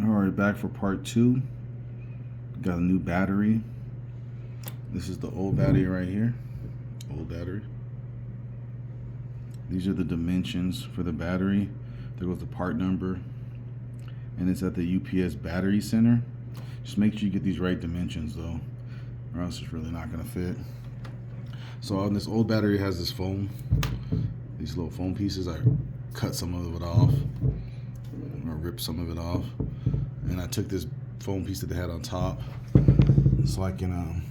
Alright, back for part 2. Got a new battery. This is the old battery right here. Old battery. These are the dimensions for the battery. There goes the part number. And it's at the UPS battery center. Just make sure you get these right dimensions though, or else it's really not gonna fit. So on this old battery, it has this foam. These little foam pieces, I cut some of it off, or ripped some of it off. And I took this foam piece that they had on top, so I can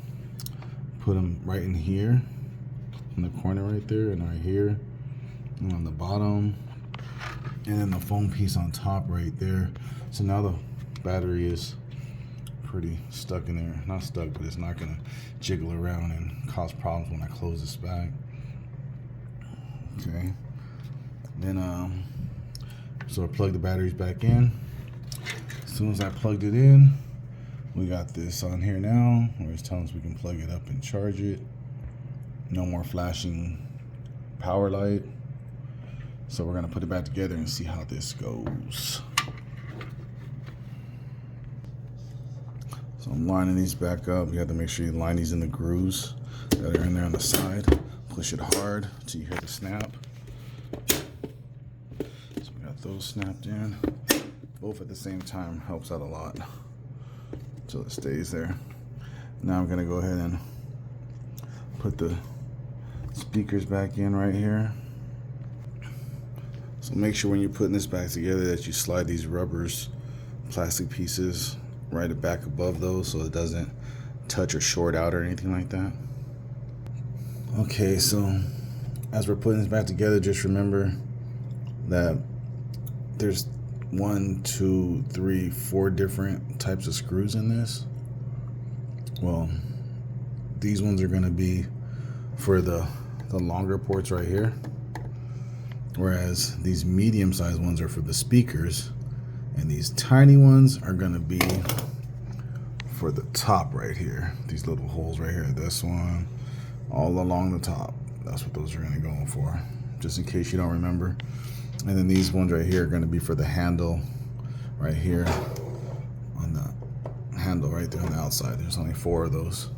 put them right in here, in the corner right there, and right here, and on the bottom, and then the foam piece on top right there. So now the battery is pretty stuck in there. Not stuck, but it's not gonna jiggle around and cause problems when I close this back. Okay. Then so I plug the batteries back in. As soon as I plugged it in, we got this on here now where it's telling us we can plug it up and charge it. No more flashing power light. So we're gonna put it back together and see how this goes. So I'm lining these back up. You have to make sure you line these in the grooves that are in there on the side. Push it hard until you hear the snap. So we got those snapped in. Both at the same time helps out a lot until it stays there. Now I'm gonna go ahead and put the speakers back in right here. So make sure when you're putting this back together that you slide these rubbers, plastic pieces, right back above those so it doesn't touch or short out or anything like that. Okay, so as we're putting this back together, just remember that there's 1, 2, 3, 4 different types of screws in this. Well, these ones are going to be for the longer ports right here, whereas these medium-sized ones are for the speakers, and these tiny ones are going to be for the top right here. These little holes right here, this one, all along the top. That's what those are going to go for, just in case you don't remember. And then these ones right here are going to be for the handle right here, on the handle right there on the outside. There's only 4 of those.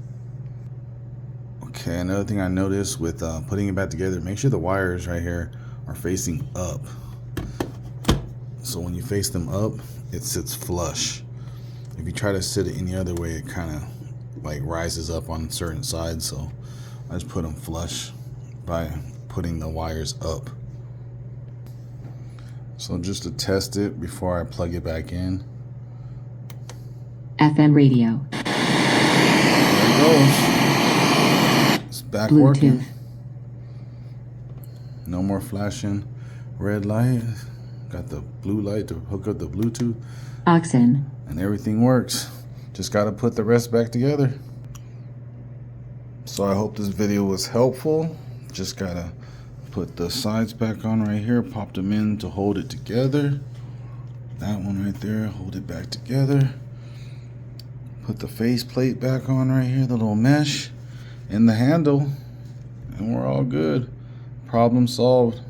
Okay, another thing I noticed with putting it back together, make sure the wires right here are facing up. So when you face them up, it sits flush. If you try to sit it any other way, it kind of like rises up on certain sides. So I just put them flush by putting the wires up. So just to test it before I plug it back in. FM radio. There it goes. It's back Bluetooth. working. No more flashing red light. Got the blue light to hook up the Bluetooth. Aux-in. And everything works. Just got to put the rest back together. So I hope this video was helpful. Just got to put the sides back on right here. Pop them in to hold it together. That one right there, hold it back together. Put the face plate back on right here, the little mesh, and the handle. And we're all good. Problem solved.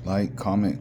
Like, comment.